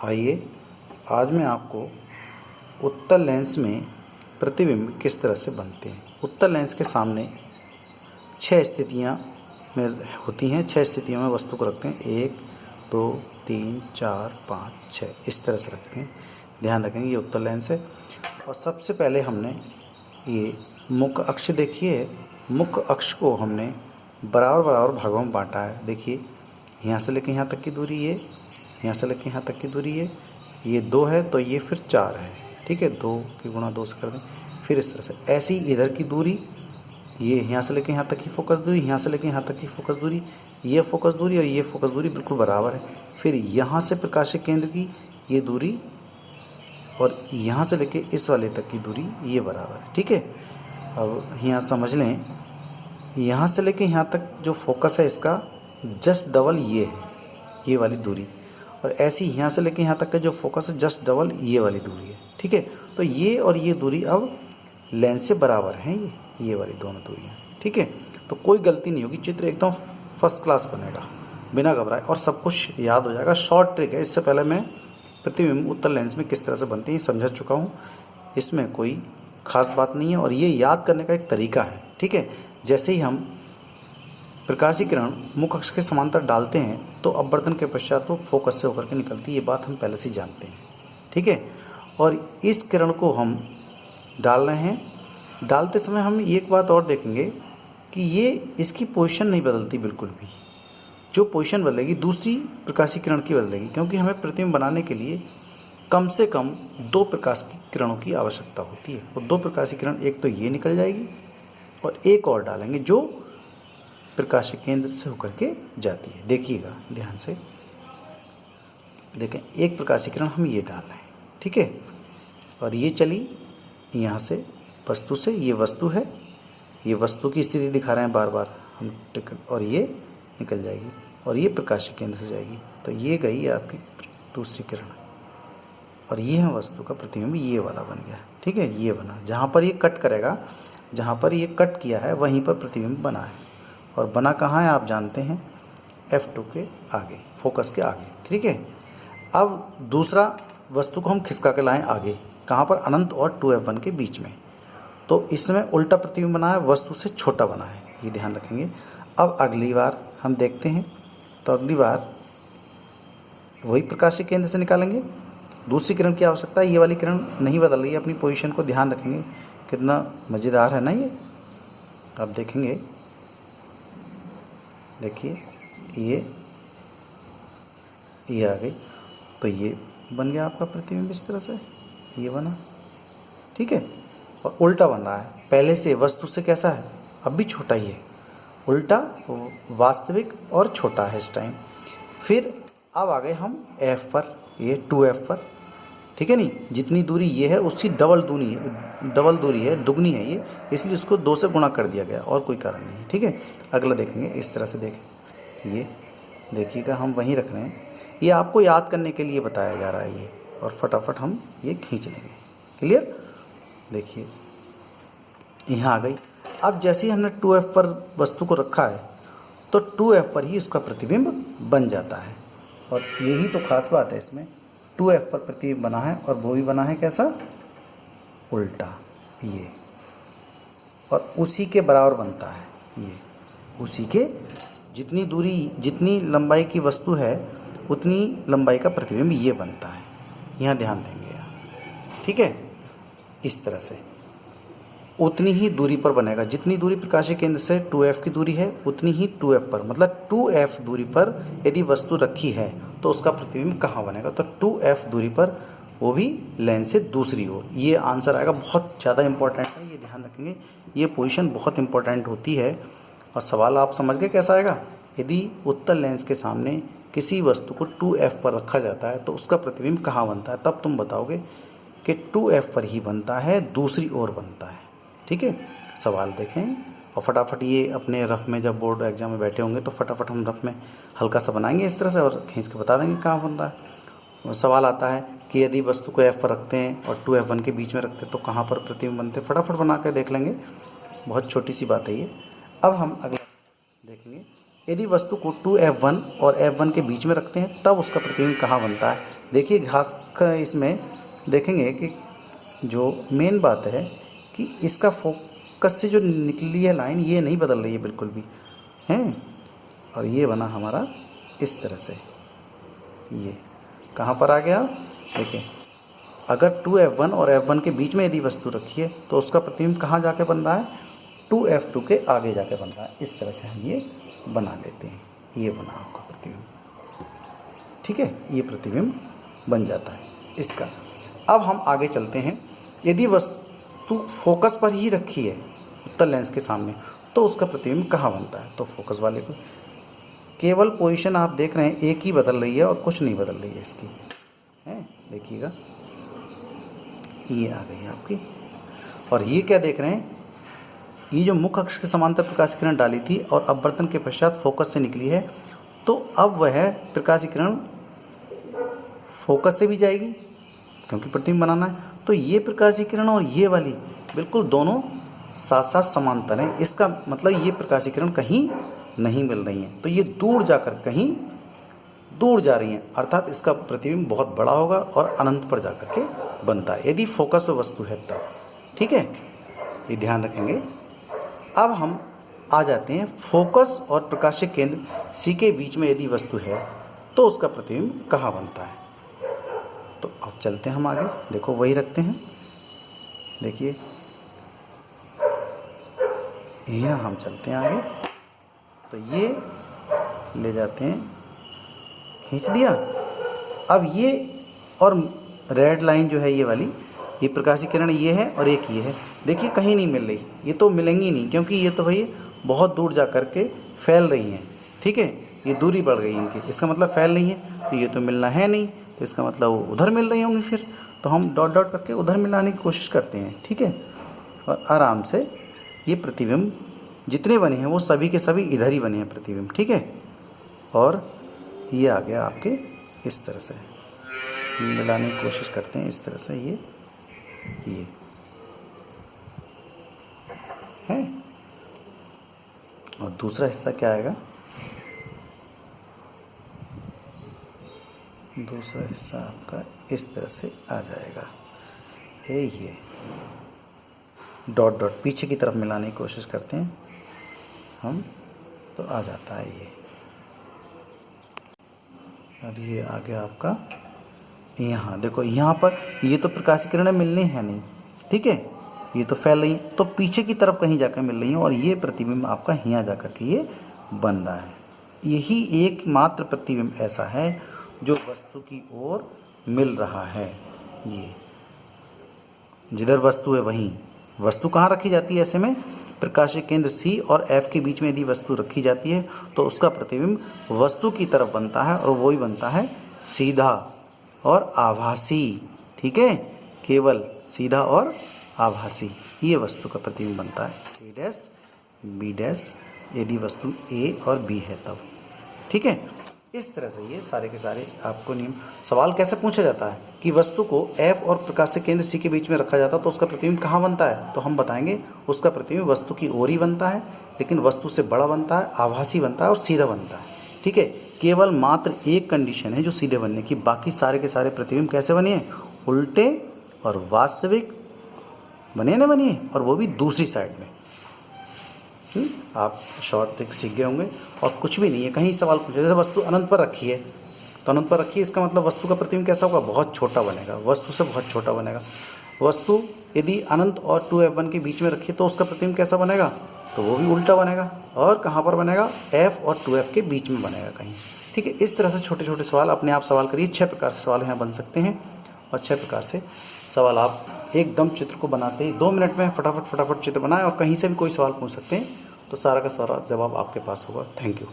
आइए आज मैं आपको उत्तल लेंस में प्रतिबिंब किस तरह से बनते हैं। उत्तल लेंस के सामने 6 स्थितियाँ में होती हैं, 6 स्थितियों में वस्तु को रखते हैं। 1 2 3 4 5 6 इस तरह से रखते हैं। ध्यान रखेंगे ये उत्तल लेंस है। और सबसे पहले हमने ये मुख्य अक्ष देखिए, मुख्य अक्ष को हमने बराबर बराबर भागों में बांटा है। देखिए यहाँ से लेकर यहाँ तक की दूरी ये, यहाँ से लेकर यहाँ तक की दूरी ये 2 है तो ये फिर 4 है। ठीक है, 2 की गुणा 2 से कर दें। फिर इस तरह से ऐसी इधर की दूरी, ये यहाँ से लेकर यहाँ तक की फोकस दूरी, यहाँ से लेकर यहाँ तक की फोकस दूरी, ये फोकस दूरी और ये फोकस दूरी बिल्कुल बराबर है। फिर यहाँ से प्रकाशिक केंद्र की ये दूरी और यहाँ से लेके इस वाले तक की दूरी ये बराबर है। ठीक है, अब यहाँ समझ लें, यहाँ से लेके यहाँ तक जो फोकस है इसका जस्ट डबल ये है, ये वाली दूरी। और ऐसी यहाँ से लेके यहाँ तक का जो फोकस है जस्ट डबल ये वाली दूरी है। ठीक है, तो ये और ये दूरी अब लेंस से बराबर हैं, ये वाली दोनों दूरियाँ। ठीक है, तो कोई गलती नहीं होगी, चित्र एकदम फर्स्ट क्लास बनेगा बिना घबराए और सब कुछ याद हो जाएगा। शॉर्ट ट्रिक है, इससे पहले मैं प्रतिबिंब उत्तल लेंस में किस तरह से बनती है समझा चुका हूँ, इसमें कोई खास बात नहीं है और ये याद करने का एक तरीका है। ठीक है, जैसे ही हम प्रकाशीय किरण मुख्य अक्ष के समांतर डालते हैं तो अपवर्तन के पश्चात वो फोकस से होकर के निकलती है, ये बात हम पहले से जानते हैं। ठीक है, और इस किरण को हम डाल रहे हैं, डालते समय हम एक बात और देखेंगे कि ये इसकी पोजीशन नहीं बदलती बिल्कुल भी। जो पोजीशन बदलेगी दूसरी प्रकाशीय किरण की बदलेगी, क्योंकि हमें प्रतिबिंब बनाने के लिए कम से कम 2 प्रकाश की किरणों की आवश्यकता होती है। और 2 प्रकाशीय किरण, एक तो ये निकल जाएगी और एक और डालेंगे जो प्रकाशिक केंद्र से होकर के जाती है। देखिएगा ध्यान से, देखें एक प्रकाशिक किरण हम ये डाल रहे हैं। ठीक है, और ये चली यहाँ से वस्तु से, ये वस्तु है, ये वस्तु की स्थिति दिखा रहे हैं बार बार हम, और ये निकल जाएगी और ये प्रकाशिक केंद्र से जाएगी। तो ये गई आपकी दूसरी किरण और ये है वस्तु का प्रतिबिंब, ये वाला बन गया। ठीक है, ये बना, जहाँ पर ये कट करेगा, जहाँ पर ये कट किया है वहीं पर प्रतिबिंब बना है। और बना कहाँ है आप जानते हैं, F2 के आगे, फोकस के आगे। ठीक है, अब दूसरा वस्तु को हम खिसका के लाएं आगे, कहाँ पर, अनंत और 2F1 के बीच में। तो इसमें उल्टा प्रतिबिंब बना है, वस्तु से छोटा बना है, ये ध्यान रखेंगे। अब अगली बार हम देखते हैं, तो अगली बार वही प्रकाशिक केंद्र से निकालेंगे। दूसरी किरण की आवश्यकता है, ये वाली किरण नहीं बदल रही है, अपनी पोजीशन को ध्यान रखेंगे। कितना मज़ेदार है ना ये। अब देखेंगे, देखिए ये आ गई, तो ये बन गया आपका प्रतिबिंब इस तरह से, ये बना। ठीक है, और उल्टा बन रहा है, पहले से वस्तु से कैसा है, अब भी छोटा ही है, उल्टा वास्तविक और छोटा है इस टाइम। फिर अब आ गए हम F पर, ये 2F पर। ठीक है, नहीं जितनी दूरी ये है उसकी डबल दूरी है, दुगनी है ये, इसलिए उसको 2 से गुणा कर दिया गया और कोई कारण नहीं है। ठीक है, अगला देखेंगे, इस तरह से देखें, ये देखिएगा हम वहीं रख रहे हैं, ये आपको याद करने के लिए बताया जा रहा है ये, और फटाफट हम ये खींच लेंगे। क्लियर, देखिए यहाँ आ गई। अब जैसे ही हमने 2F पर वस्तु को रखा है तो 2F पर ही उसका प्रतिबिंब बन जाता है। और यही तो खास बात है इसमें, 2F पर प्रतिबिंब बना है और वो भी बना है कैसा, उल्टा ये, और उसी के बराबर बनता है ये, उसी के जितनी दूरी, जितनी लंबाई की वस्तु है उतनी लंबाई का प्रतिबिंब ये बनता है। यहाँ ध्यान देंगे आप। ठीक है, इस तरह से उतनी ही दूरी पर बनेगा, जितनी दूरी प्रकाशिक केंद्र से 2F की दूरी है उतनी ही 2F पर, मतलब 2F दूरी पर यदि वस्तु रखी है तो उसका प्रतिबिंब कहाँ बनेगा, तो 2F दूरी पर, वो भी लेंस से दूसरी ओर। ये आंसर आएगा, बहुत ज़्यादा इंपॉर्टेंट है, ये ध्यान रखेंगे, ये पोजीशन बहुत इंपॉर्टेंट होती है। और सवाल आप समझ गए कैसा आएगा, यदि उत्तल लेंस के सामने किसी वस्तु को 2F पर रखा जाता है तो उसका प्रतिबिंब कहाँ बनता है, तब तुम बताओगे कि 2F पर ही बनता है, दूसरी ओर बनता है। ठीक है, सवाल देखें और फटाफट ये अपने रफ में, जब बोर्ड एग्जाम में बैठे होंगे तो फटाफट हम रफ में हल्का सा बनाएंगे इस तरह से और खींच के बता देंगे कहाँ बन रहा है। और सवाल आता है कि यदि वस्तु को F पर रखते हैं और 2F1 के बीच में रखते हैं तो कहाँ पर प्रतिबिंब बनते हैं, फटाफट बना कर देख लेंगे, बहुत छोटी सी बात है ये। अब हम अगला देखेंगे, यदि वस्तु को 2F1 और F1 के बीच में रखते हैं तब उसका प्रतिबिंब कहाँ बनता है, देखिए घास का इसमें देखेंगे कि जो मेन बात है कि इसका फोकस से जो निकली है लाइन ये नहीं बदल रही है बिल्कुल भी, हैं। और ये बना हमारा इस तरह से। ये कहाँ पर आ गया, देखिए अगर 2F1 और F1 के बीच में यदि वस्तु रखी है तो उसका प्रतिबिंब कहाँ जाके बन रहा है, 2F2 के आगे जाके बन रहा है। इस तरह से हम ये बना लेते हैं। ये बना आपका प्रतिबिंब, ठीक है, ये प्रतिबिंब बन जाता है इसका। अब हम आगे चलते हैं। यदि वस्तु फोकस पर ही रखी है उत्तल लेंस के सामने तो उसका प्रतिबिंब कहाँ बनता है, तो फोकस वाले को केवल पोजीशन आप देख रहे हैं एक ही बदल रही है और कुछ नहीं बदल रही है इसकी, है। देखिएगा ये आ गई आपकी। और ये क्या देख रहे हैं, ये जो मुख्य अक्ष के समांतर प्रकाश किरण डाली थी और अपवर्तन के पश्चात फोकस से निकली है, तो अब वह प्रकाश किरण फोकस से भी जाएगी क्योंकि प्रतिबिंब बनाना है। तो ये प्रकाश किरण और ये वाली बिल्कुल दोनों साथ साथ समांतर हैं। इसका मतलब ये प्रकाश किरण कहीं नहीं मिल रही हैं, तो ये दूर जाकर कहीं दूर जा रही हैं, अर्थात इसका प्रतिबिंब बहुत बड़ा होगा और अनंत पर जाकर के बनता है यदि फोकस वस्तु है तब, ठीक है, ये ध्यान रखेंगे। अब हम आ जाते हैं फोकस और प्रकाशिक केंद्र सी के बीच में यदि वस्तु है तो उसका प्रतिबिंब कहाँ बनता है। तो अब चलते हैं हम आगे, देखो वही रखते हैं। देखिए यहाँ हम चलते हैं आगे, तो ये ले जाते हैं, खींच दिया। अब ये और रेड लाइन जो है ये वाली, ये प्रकाशिक किरण ये है और एक ये है, देखिए कहीं नहीं मिल रही, ये तो मिलेंगी नहीं क्योंकि ये तो भाई बहुत दूर जा कर के फैल रही हैं, ठीक है, ये दूरी बढ़ गई इनकी, इसका मतलब फैल नहीं है, तो ये तो मिलना है नहीं, तो इसका मतलब वो उधर मिल रही होंगी फिर, तो हम डॉट डॉट करके उधर मिलाने की कोशिश करते हैं, ठीक है। और आराम से ये प्रतिबिंब जितने बने हैं वो सभी के सभी इधर ही बने हैं प्रतिबिंब, ठीक है। और ये आ गया आपके इस तरह से, मिलाने की कोशिश करते हैं इस तरह से, ये है। और दूसरा हिस्सा क्या आएगा, दूसरा हिस्सा आपका इस तरह से आ जाएगा, ये डॉट डॉट पीछे की तरफ मिलाने की कोशिश करते हैं हम, तो आ जाता है ये। अब ये आ गया आपका यहाँ, देखो यहाँ पर ये तो प्रकाश किरणें मिलने हैं नहीं, ठीक है, ये तो फैल रही, तो पीछे की तरफ कहीं जाकर मिल रही हैं और ये प्रतिबिंब आपका यहाँ जाकर के ये बन रहा है। यही एकमात्र प्रतिबिंब ऐसा है जो वस्तु की ओर मिल रहा है। ये जिधर वस्तु है वहीं वस्तु कहाँ रखी जाती है, ऐसे में प्रकाशिक केंद्र सी और एफ के बीच में यदि वस्तु रखी जाती है तो उसका प्रतिबिंब वस्तु की तरफ बनता है और वही बनता है सीधा और आभासी, ठीक है, केवल सीधा और आभासी, ये वस्तु का प्रतिबिंब बनता है। ए डैश बी डैश यदि वस्तु ए और बी है तब, ठीक है। इस तरह से ये सारे के सारे आपको नियम। सवाल कैसे पूछा जाता है कि वस्तु को एफ और प्रकाशिक केंद्र सी के बीच में रखा जाता है तो उसका प्रतिबिंब कहाँ बनता है, तो हम बताएंगे उसका प्रतिबिंब वस्तु की ओर ही बनता है, लेकिन वस्तु से बड़ा बनता है, आभासी बनता है और सीधा बनता है, ठीक है। केवल मात्र एक कंडीशन है जो सीधे बनने की, बाकी सारे के सारे प्रतिबिंब कैसे बने हैं, उल्टे और वास्तविक बने न बनिए, और वो भी दूसरी साइड में। आप शॉर्ट ट्रिक सीख गए होंगे और कुछ भी नहीं है। कहीं सवाल पूछे जैसे वस्तु अनंत पर रखी है, तो अनंत पर रखी है इसका मतलब वस्तु का प्रतिबिंब कैसा होगा, बहुत छोटा बनेगा, वस्तु से बहुत छोटा बनेगा। वस्तु यदि अनंत और 2F1 के बीच में रखी है तो उसका प्रतिबिंब कैसा बनेगा, तो वो भी उल्टा बनेगा, और कहाँ पर बनेगा, F और 2F के बीच में बनेगा कहीं, ठीक है। इस तरह से छोटे छोटे सवाल अपने आप सवाल करिए। 6 प्रकार से सवाल यहाँ बन सकते हैं और 6 प्रकार से सवाल आप एकदम चित्र को बनाते ही 2 मिनट में फटाफट चित्र बनाएं और कहीं से भी कोई सवाल पूछ सकते हैं, तो सारा का सारा जवाब आपके पास होगा। Thank you.